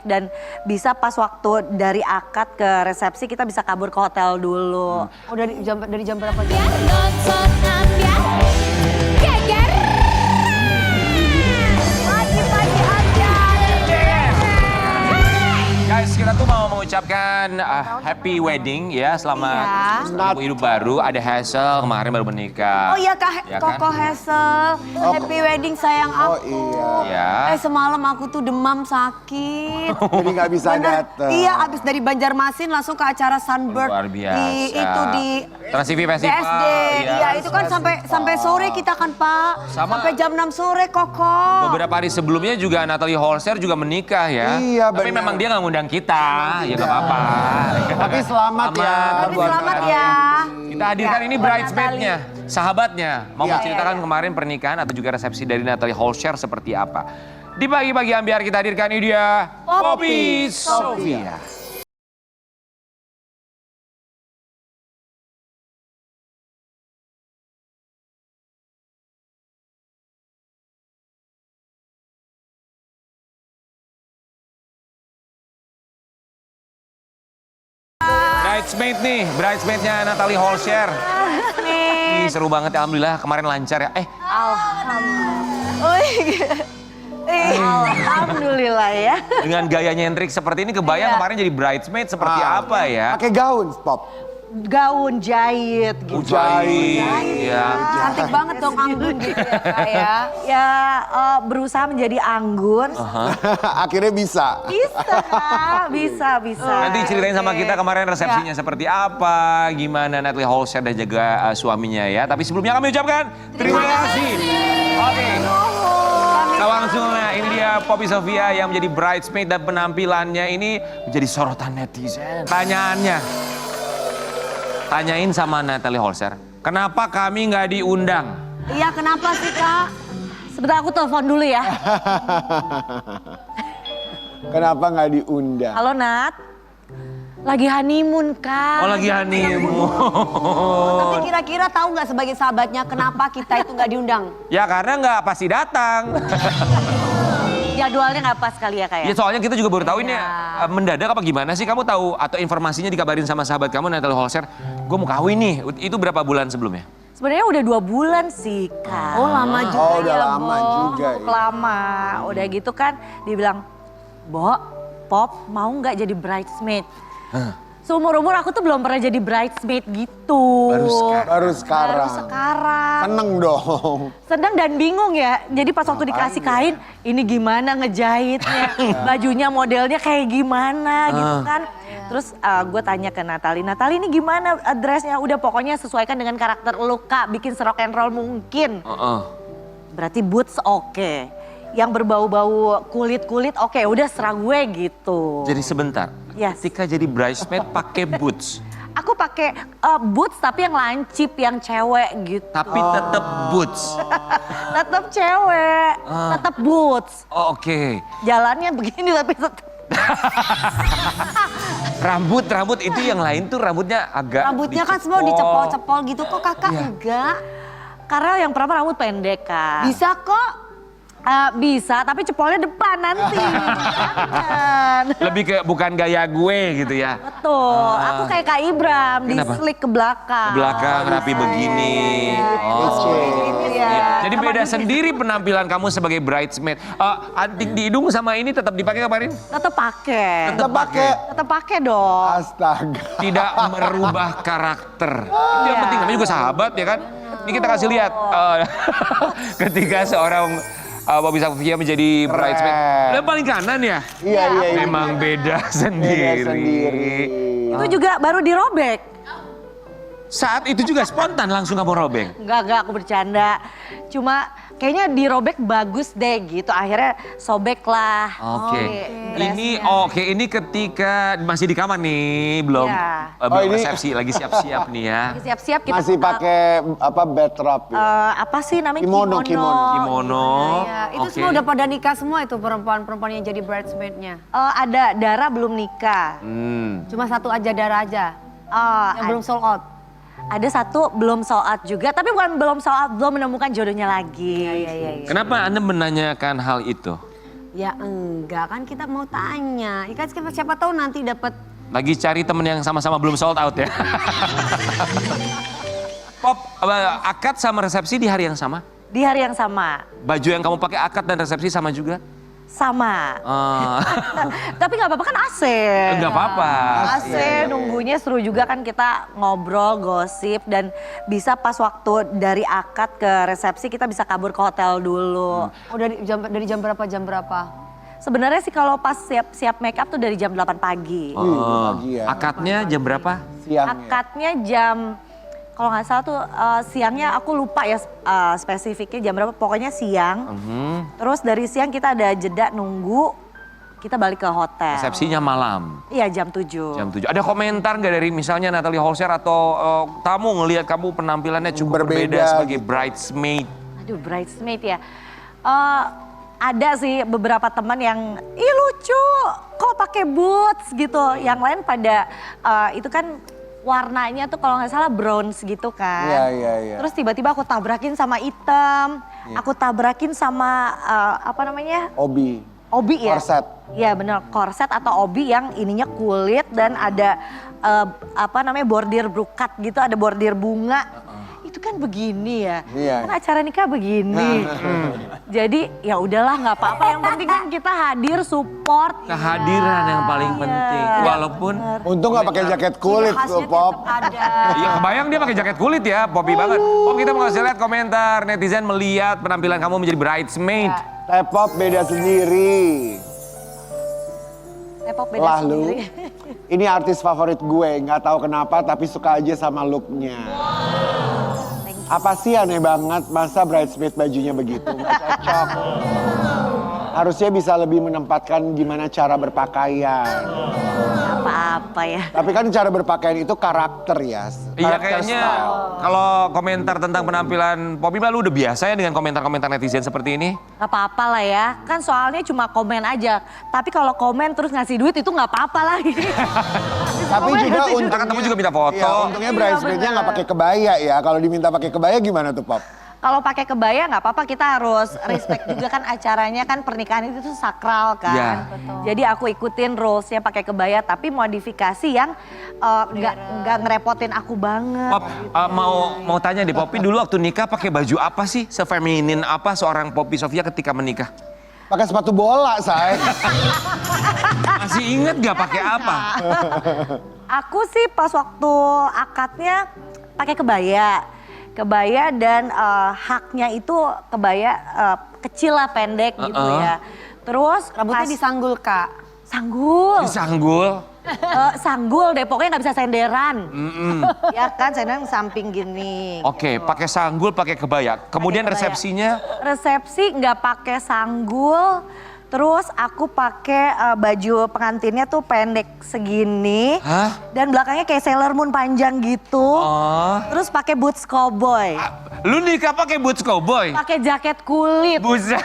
Dan bisa pas waktu dari akad ke resepsi kita bisa kabur ke hotel dulu. Oh dari jam berapa? Nonton ambiar geger. Pagi-pagi ambiar. Guys, kita tuh mau mengucapkan happy wedding ya, selamat menempuh hidup baru. Ada Hazel kemarin baru menikah. Oh iya Kak, Ya kan? Koko Hazel. Happy wedding sayang aku. Oh iya. Semalam aku tuh demam sakit. Jadi nggak bisa Bener. datang. Iya, abis dari Banjarmasin langsung ke acara Sunbird. Luar biasa. Di Trans TV Festival. BSD. Iya, itu kan sampai sore kita kan Pak. Sama- Sampai jam 6 sore Koko. Beberapa hari sebelumnya juga Natalie Holzer juga menikah ya. Iya, Tapi benar. memang dia nggak ngundang kita, ya nggak apa-apa. Tapi selamat ya. Tapi buat selamat Natalie. ya. Kita hadirkan ini bridesmaid-nya, sahabatnya. Mau Iya. menceritakan kemarin pernikahan atau juga resepsi dari Natalie Holzer seperti apa. Di pagi-pagi ambiar kita hadirkan ini dia Poppy Sofia. Bridesmaid-nya Natalie Holzer. Ih, seru banget ya, alhamdulillah kemarin lancar ya. Alhamdulillah ya. Dengan gaya nyentrik seperti ini kebayang Iya. kemarin jadi bridesmaid seperti apa ya? Pakai gaun, Pop. Gaun jahit gitu. Jahit, ya. Cantik banget dong anggun gitu ya Kak ya. Ya berusaha menjadi anggun. Akhirnya bisa. Bisa. Nanti ceritain sama kita kemarin resepsinya seperti apa, gimana Natalie Holzer dan juga suaminya ya. Tapi sebelumnya kami ucapkan terima kasih. Oke. Langsung, ini dia Poppy Sofia yang menjadi bridesmaid dan penampilannya ini menjadi sorotan netizen. Tanyain sama Natalie Holzer, kenapa kami nggak diundang? Iya, kenapa sih Kak? Sebentar aku telepon dulu ya. Kenapa nggak diundang? Halo Nat. Lagi honeymoon Kak. Oh lagi honeymoon. Tapi kira-kira tahu nggak sebagai sahabatnya kenapa kita itu nggak diundang? Ya karena nggak pasti datang. Jadwalnya nggak pas kali ya Kak ya? Ya soalnya kita juga baru tahu ini Iya. mendadak apa gimana sih? Kamu tahu atau informasinya dikabarin sama sahabat kamu Natalie Holzer, gue mau kawin nih. Itu berapa bulan sebelumnya? Sebenarnya udah 2 bulan sih Kak. Oh lama juga Oh, udah ya lama Bo. juga ya. Lama. Udah gitu kan dibilang, Bo, Pop mau nggak jadi bridesmaid? Seumur-umur aku tuh belum pernah jadi bridesmaid gitu. Baru sekarang. Baru sekarang. Seneng dong. Sedang dan bingung ya. Jadi pas waktu dikasih kain, ini gimana ngejahitnya, bajunya modelnya kayak gimana gitu kan. Terus gue tanya ke Natalie, Natalie ini gimana dressnya? Udah pokoknya sesuaikan dengan karakter lu Kak, bikin serock and roll mungkin. Berarti boots oke. Yang berbau-bau kulit-kulit oke, udah serah gue gitu. Jadi sebentar, Yes. ketika jadi bridesmaid pakai boots, Aku pakai boots tapi yang lancip, yang cewek gitu. tapi tetap boots. Tetap cewek, tetap boots. Oh, oke. Jalannya begini tapi tetap. Rambut itu yang lain tuh rambutnya agak Rambutnya kan semua dicepol-cepol gitu kok kakak Iya. enggak. Karena yang pertama rambut pendek Kak. Bisa kok. Bisa, tapi cepolnya depan nanti. Jangan. lebih ke bukan gaya gue gitu ya. Betul, aku kayak Kak Ibram, di Kenapa? slick ke belakang. Ke belakang rapi begini. Oh. Gitu ya. Jadi beda sendiri penampilan kamu sebagai bridesmaid. Anting di hidung sama ini tetap dipakai kemarin? Tetap pakai. Kita pakai. Tetap pakai dong. Astaga. Tidak merubah karakter. Itu yang penting, namanya juga sahabat ya kan. Ini kita kasih lihat ketika seorang Poppy Sofia menjadi bridesmaid. Yang paling kanan ya? Iya. Memang beda sendiri. Itu juga baru dirobek. Saat itu juga spontan langsung kamu robek. Enggak, aku bercanda. Cuma kayaknya dirobek bagus deh gitu. Akhirnya sobek lah. Oke. Ini ketika masih di kamar nih, belum Iya. belum ini- resepsi, lagi siap-siap nih ya. Siap-siap kita. Masih pakai apa bed wrap ya? Apa sih namanya? Kimono. Kimono. Iya, itu Oke. semua udah pada nikah semua itu perempuan-perempuan yang jadi bridesmaid-nya. Ada Dara belum nikah. Cuma satu aja Dara aja. Yang belum sold out. Ada satu belum sold out juga, tapi bukan belum sold out, belum menemukan jodohnya lagi. Iya. Kenapa Anda menanyakan hal itu? Ya enggak, kan kita mau tanya. Ya kan siapa tahu nanti dapat. Lagi cari temen yang sama-sama belum sold out ya. Pop, akad sama resepsi di hari yang sama? Di hari yang sama. Baju yang kamu pakai akad dan resepsi sama juga? Sama. Tapi nggak apa-apa kan AC. Enggak apa-apa. AC nunggunya seru juga kan kita ngobrol, gosip dan bisa pas waktu dari akad ke resepsi kita bisa kabur ke hotel dulu. Oh dari jam berapa? Sebenarnya sih kalau pas siap make up tuh dari jam 8 pagi. pagi ya. Akadnya jam berapa? Siang ya. Akadnya jam kalau nggak salah tuh siangnya aku lupa ya spesifiknya jam berapa. Pokoknya siang. Terus dari siang kita ada jeda nunggu kita balik ke hotel. Resepsinya malam. Iya jam 7. Jam 7. Ada komentar nggak dari misalnya Natalie Holscher atau tamu ngelihat kamu penampilannya cukup berbeda sebagai gitu. bridesmaid? Aduh bridesmaid ya. Ada sih beberapa teman yang, ih lucu, kok pakai boots gitu. Yang lain pada itu kan warnanya tuh kalau nggak salah bronze gitu kan. Iya. Terus tiba-tiba aku tabrakin sama hitam, aku tabrakin sama apa namanya? Obi. Obi ya? Korset. Iya bener, korset atau obi yang ininya kulit dan ada apa namanya bordir brokat gitu, ada bordir bunga. Itu kan begini ya, Iya. kan acara nikah begini. Jadi ya udahlah nggak apa-apa, yang penting kan kita hadir support. Kehadiran yang paling penting. Walaupun Untung nggak pakai jaket kulit tuh, Pop. iya kebayang dia pakai jaket kulit ya, Poppy banget. Pop, kita mau kasih lihat komentar netizen melihat penampilan kamu menjadi bridesmaid. Pop beda sendiri. Pop beda Lalu, sendiri. ini artis favorit gue, nggak tahu kenapa tapi suka aja sama looknya. Apa sih aneh banget, masa bridesmaid bajunya begitu, nggak cocok. Harusnya bisa lebih menempatkan gimana cara berpakaian. Apa-apa ya. Tapi kan cara berpakaian itu karakter ya. Iya karakter kayaknya style. kalau komentar tentang penampilan Poppy lu udah biasa ya dengan komentar-komentar netizen seperti ini? Gak apa-apa lah ya, kan soalnya cuma komen aja. Tapi kalau komen terus ngasih duit itu gak apa-apa lagi. Tapi juga Kita ketemu juga minta foto. Iya, untungnya bridesmaidnya nggak pakai kebaya ya. Kalau diminta pakai kebaya gimana tuh, Pop? Kalau pakai kebaya nggak apa-apa, kita harus respect juga kan acaranya kan pernikahan itu tuh sakral kan. Ya. Jadi aku ikutin rulesnya pakai kebaya, tapi modifikasi yang nggak ngerepotin aku banget. Pop, mau tanya deh, Poppy dulu waktu nikah pakai baju apa sih? Sefeminin apa seorang Poppy Sofia ketika menikah? Pakai sepatu bola, say. Masih inget gak pakai apa? Aku sih pas waktu akadnya pakai kebaya dan haknya itu kebaya kecil lah, pendek gitu ya. Terus Rambutnya disanggul, Kak. sanggul. Disanggul. Sanggul deh, pokoknya nggak bisa senderan. Ya kan, senderan samping gini. Oke, pakai sanggul, pakai kebaya. Kemudian Pakai kebaya. resepsinya Resepsi nggak pakai sanggul, terus aku pakai baju pengantinnya tuh pendek segini. Hah? Dan belakangnya kayak Sailor Moon panjang gitu. Oh. Terus pakai boots cowboy. Lu nikah pakai boots cowboy? Pakai jaket kulit. Buset.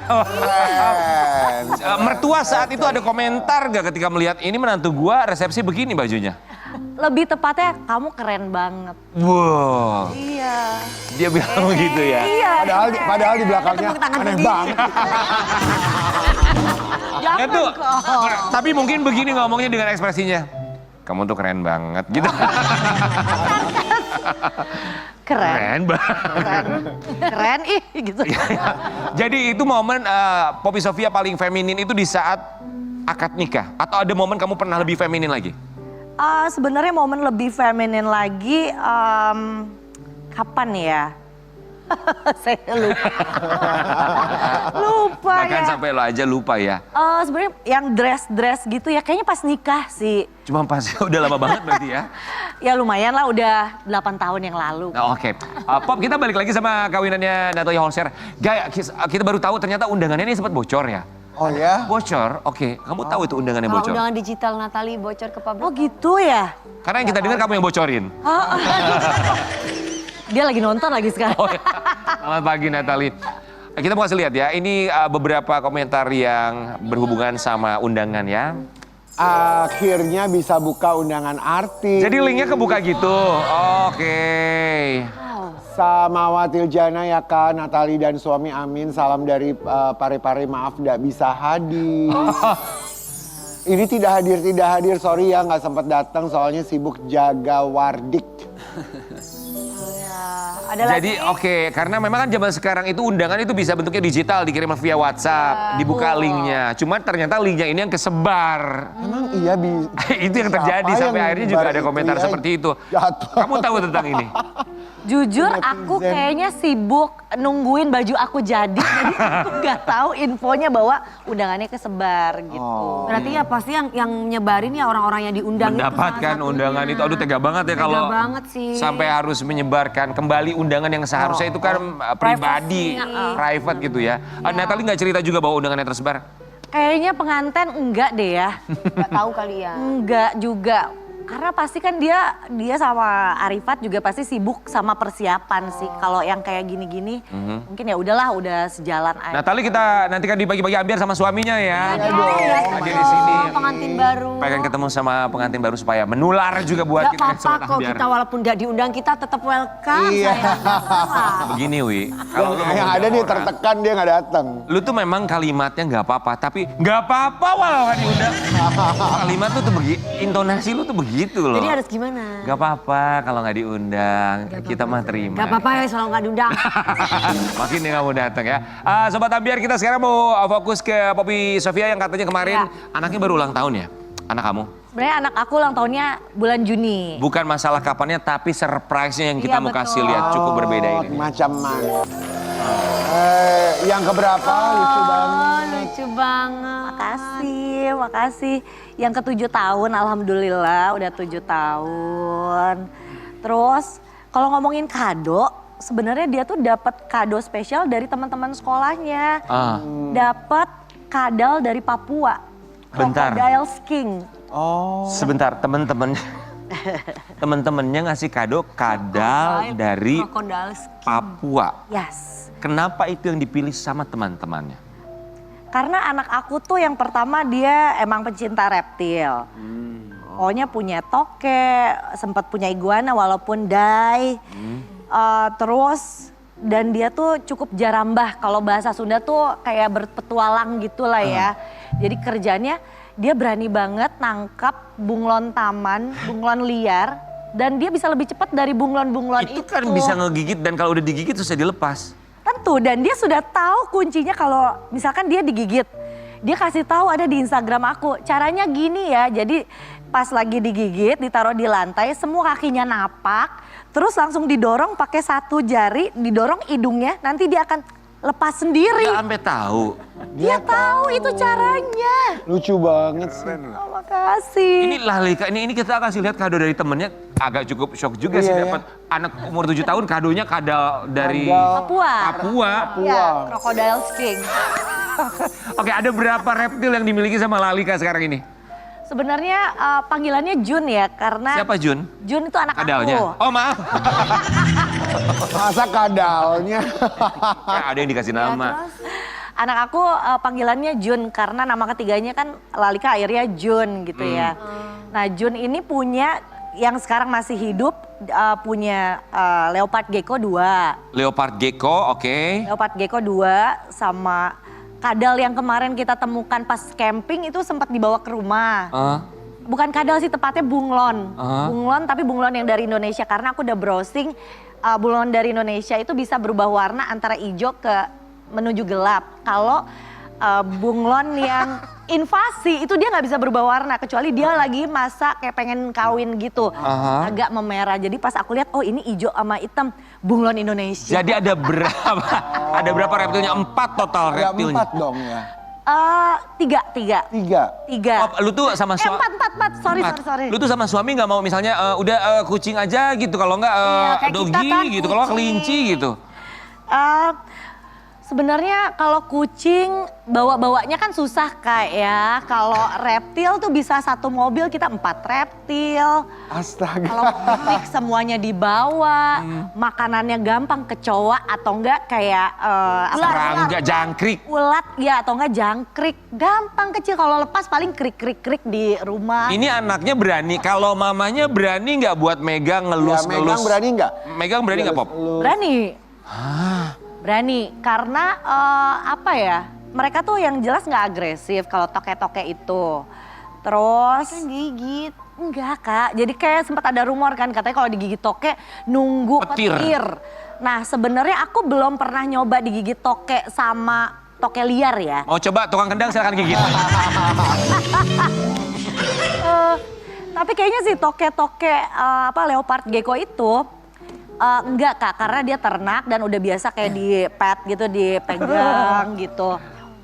Keren. Mertua saat itu ada komentar gak ketika melihat ini menantu gua resepsi begini bajunya? Lebih tepatnya kamu keren banget. Wow, Iya. dia bilang begitu ya. Iya. Padahal di belakangnya Tepuk tangan aneh sendiri. banget. Jangan Itu, kok. tapi mungkin begini ngomongnya dengan ekspresinya. Kamu tuh keren banget gitu. Keren. Keren banget. Keren ih gitu. Jadi itu momen Poppy Sofia paling feminin itu di saat akad nikah? Atau ada momen kamu pernah lebih feminin lagi? Sebenarnya momen lebih feminin lagi kapan ya? Saya lupa. Lupa Bahkan ya. sampai lo aja lupa ya. Sebenarnya yang dress gitu ya kayaknya pas nikah sih. Cuma pas udah lama banget berarti ya. Ya lumayan lah udah 8 tahun yang lalu. Nah, oke. Pop, kita balik lagi sama kawinannya Natalie Holscher. Gaya, kita baru tahu ternyata undangannya ini sempat bocor ya. Oh ya? Bocor, oke. Kamu tahu itu undangannya Kalau bocor? undangan digital Natalie bocor ke publik. Oh gitu ya? Karena yang kita dengar kamu yang bocorin. Dia lagi nonton lagi sekarang. Oh, ya. Selamat pagi Natalie. Kita mau kasih lihat ya, ini beberapa komentar yang berhubungan sama undangan ya. Akhirnya bisa buka undangan artis. Jadi linknya kebuka gitu, oke. Sama Watil Jana ya Kak, Natali dan suami amin. Salam dari Pare-Pare, maaf tidak bisa hadir. Ini tidak hadir, sorry ya nggak sempat datang soalnya sibuk jaga wardik. Jadi oke, karena memang kan zaman sekarang itu undangan itu bisa bentuknya digital, dikirim via WhatsApp, dibuka linknya. Cuman ternyata linknya ini yang kesebar. Emang iya Itu yang terjadi Siapa sampai yang akhirnya juga nyebar ada itu komentar ya? seperti itu. Jatuh. Kamu tahu tentang ini? Jujur aku Netizen. kayaknya sibuk nungguin baju aku jadi aku nggak tahu infonya bahwa undangannya kesebar gitu. Berarti ya pasti yang nyebarin ya orang-orang yang diundang Mendapatkan itu salah undangan satunya. itu, aduh tega banget ya kalau Tega banget sih. sampai harus menyebarkan kembali undangan yang seharusnya itu kan pribadi, private gitu ya. Natali nggak cerita juga bahwa undangannya tersebar? Kayaknya pengantin enggak deh ya. Nggak tahu kali ya. Enggak juga. Karena pasti kan dia sama Arifat juga pasti sibuk sama persiapan sih. Kalau yang kayak gini-gini mungkin ya udahlah udah sejalan aja. Natali kita nantikan di pagi-pagi ambiar sama suaminya ya. Iya, Hadir di sini. pengantin baru. Pengen ketemu sama pengantin baru supaya menular juga buat Gak kita yang apa-apa sobat kok ambiar. kita walaupun gak diundang kita tetap welcome. Iya. Begini Wi, kalau lu mau Yang ada undang nih orang, tertekan dia nggak datang. lu tuh memang kalimatnya nggak apa-apa, tapi nggak apa-apa walau nggak diundang. Kalimat lu tuh intonasi lu tuh begitu loh. Jadi harus gimana? Gak apa-apa kalau nggak diundang, kita mah terima. Gak apa-apa ya kalau gak diundang. Makin nih kamu datang ya. Sobat ambiar, kita sekarang mau fokus ke Poppy Sofia yang katanya kemarin anaknya baru ulang tahun ya, anak kamu. Sebenarnya anak aku ulang tahunnya bulan Juni. Bukan masalah kapannya, tapi surprise-nya yang kita Iya, mau kasih betul. lihat cukup berbeda ini. Macam mana? Yang keberapa? Lucu banget. Lucu banget. Makasih. Yang ke-7 tahun, alhamdulillah udah 7 tahun. Terus kalau ngomongin kado, sebenarnya dia tuh dapat kado spesial dari teman-teman sekolahnya. Dapat kadal dari Papua. Bentar. Crocodile King. Sebentar, temen-temennya ngasih kado kadal dari Crocodile King. Papua. Yes. Kenapa itu yang dipilih sama teman-temannya? Karena anak aku tuh yang pertama dia emang pecinta reptil. Pokoknya punya toke, sempat punya iguana walaupun die. Terus dan dia tuh cukup jarambah, kalau bahasa Sunda tuh kayak berpetualang gitulah ya. Jadi kerjanya dia berani banget nangkap bunglon taman, bunglon liar. Dan dia bisa lebih cepat dari bunglon-bunglon itu. Itu kan bisa ngegigit dan kalau udah digigit susah dilepas. Tentu, dan dia sudah tahu kuncinya kalau misalkan dia digigit. Dia kasih tahu ada di Instagram aku. Caranya gini ya, jadi pas lagi digigit ditaruh di lantai, semua kakinya napak. Terus langsung didorong pakai satu jari, didorong hidungnya, nanti dia akan lepas sendiri. Gak sampai tahu. Dia tahu itu caranya. Lucu banget sih. Oh, makasih. Ini Lalika, ini kita kasih lihat kado dari temennya. Agak cukup shock juga sih Iya, dapat anak umur 7 tahun kadonya kadal dari Kadal. Papua. Ya, Crocodile King. Oke, ada berapa reptil yang dimiliki sama Lalika sekarang ini? Sebenarnya panggilannya Jun ya, karena Siapa Jun? Jun itu anak Kadalnya? aku. Oh maaf. Masa kadalnya? Ada yang dikasih nama. Anak aku panggilannya Jun karena nama ketiganya kan Lalika akhirnya Jun gitu ya. Nah Jun ini punya yang sekarang masih hidup punya leopard gecko 2. Leopard gecko, oke. Leopard gecko 2 sama kadal yang kemarin kita temukan pas camping itu sempat dibawa ke rumah. Bukan kadal sih, tepatnya bunglon. Bunglon tapi bunglon yang dari Indonesia karena aku udah browsing bunglon dari Indonesia itu bisa berubah warna antara hijau ke menuju gelap. Kalau bunglon yang invasi itu dia nggak bisa berubah warna kecuali dia lagi masa kayak pengen kawin gitu. Agak memerah. Jadi pas aku lihat oh ini hijau sama hitam bunglon Indonesia. Jadi ada berapa? Ada berapa reptilnya? 4 total Ya reptilnya. 4 dong ya. Tiga. 3. Oh, lu tuh sama suami. Empat. Sorry. Lu tuh sama suami nggak mau misalnya udah kucing aja gitu, kalau nggak Iya, kayak kita doggy kan gitu, kalau nggak kucing. kelinci gitu. Sebenarnya kalau kucing bawa-bawanya kan susah Kak ya. Kalau reptil tuh bisa satu mobil kita 4 reptil. Astaga. Kalau piknik semuanya dibawa, makanannya gampang kecoa atau enggak kayak Serangga, jangkrik. ulat ya atau enggak jangkrik. Gampang kecil kalau lepas paling krik-krik di rumah. Ini anaknya berani, kalau mamanya berani nggak buat megang, Ya, ngelus-ngelus? Megang berani nggak? Megang berani nggak, Pop? Berani. Berani karena apa ya? Mereka tuh yang jelas nggak agresif kalau toke-toke itu. Terus Kan gigit. enggak Kak, jadi kayak sempat ada rumor kan katanya kalau digigit toke nunggu Petir. petir. Nah sebenarnya aku belum pernah nyoba digigit toke sama toke liar ya. Mau coba tukang kendang silakan gigit. Tapi kayaknya sih toke-toke leopard gecko itu enggak Kak, karena dia ternak dan udah biasa kayak di pet gitu, dipegang gitu.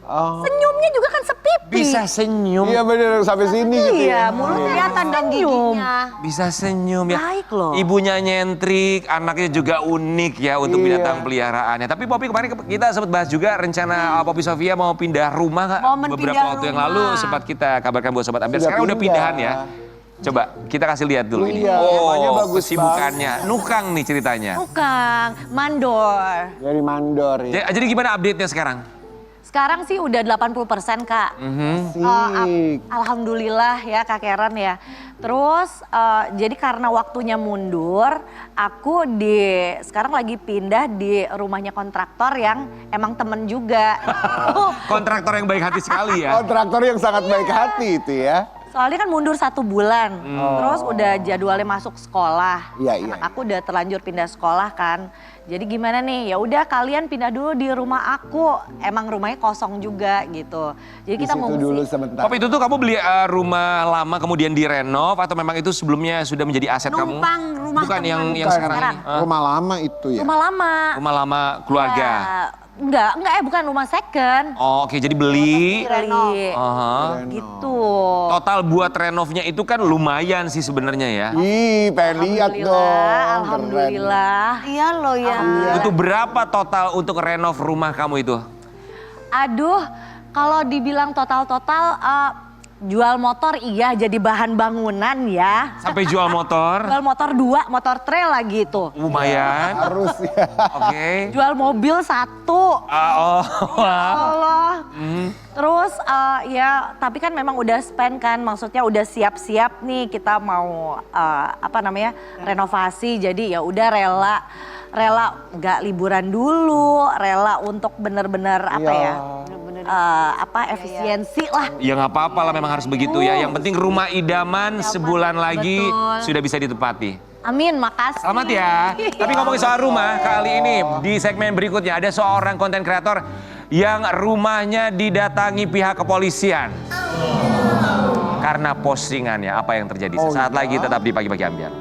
Oh. Senyumnya juga kan sepipi. Bisa senyum. Iya bener, sampai sini gitu Iya, ya. mulutnya Kelihatan dong giginya. Bisa senyum ya. Baik loh. Ibunya nyentrik, anaknya juga unik ya untuk Iya. binatang peliharaannya. Tapi Poppy kemarin kita sempat bahas juga rencana Poppy Sofia mau pindah rumah Kak. Momen Beberapa pindah waktu yang rumah. lalu sempat kita kabarkan buat Sobat Ambiar. Sudah Sekarang udah pindah. pindahan ya. Coba kita kasih lihat dulu ini. Iya, rumahnya bagus kesibukannya. Nukang nih ceritanya. Bukan, mandor. Dari mandor ya. Jadi gimana update-nya sekarang? Sekarang sih udah 80% Kak. Asik. Alhamdulillah ya Kak Karen ya. Terus jadi karena waktunya mundur, aku sekarang lagi pindah di rumahnya kontraktor yang emang temen juga. Kontraktor yang baik hati sekali ya. Kontraktor yang sangat baik hati itu ya. Soalnya kan mundur 1 bulan, terus udah jadwalnya masuk sekolah. Iya, Anak iya. aku udah terlanjur pindah sekolah kan. Jadi gimana nih? Ya udah kalian pindah dulu di rumah aku. Emang rumahnya kosong juga gitu. Jadi Di kita situ ngungsi. dulu sebentar. Pop, itu tuh kamu beli rumah lama kemudian direnov atau memang itu sebelumnya sudah menjadi aset kamu? Numpang rumah Bukan teman. yang sekarang ini. Rumah lama itu ya. Rumah lama. Rumah lama keluarga. Ya, enggak, bukan rumah second. Oh, oke, jadi beli. Beli. Aha. Gitu. Total buat renovnya itu kan lumayan sih sebenarnya ya. Ih, pengen lihat dong. Alhamdulillah. Iya loh ya. Itu berapa total untuk renov rumah kamu itu? Aduh, kalau dibilang total-total jual motor iya jadi bahan bangunan ya. Sampai jual motor? Jual motor 2, motor trail lagi itu. Lumayan. Harus ya. Oke. Jual mobil 1. Oh, wow. Allah. Terus ya tapi kan memang udah spend kan, maksudnya udah siap-siap nih kita mau renovasi. Jadi ya udah rela nggak liburan dulu, rela untuk bener-bener efisiensi lah. Ya nggak apa-apa lah, memang harus begitu ya. Yang penting rumah idaman sebulan lagi sudah bisa ditempati. Amin, makasih. Selamat ya. Tapi ngomongin soal rumah, kali ini di segmen berikutnya ada seorang konten kreator yang rumahnya didatangi pihak kepolisian. Karena postingannya, apa yang terjadi? Sesaat lagi tetap di Pagi-Pagi Ambiar.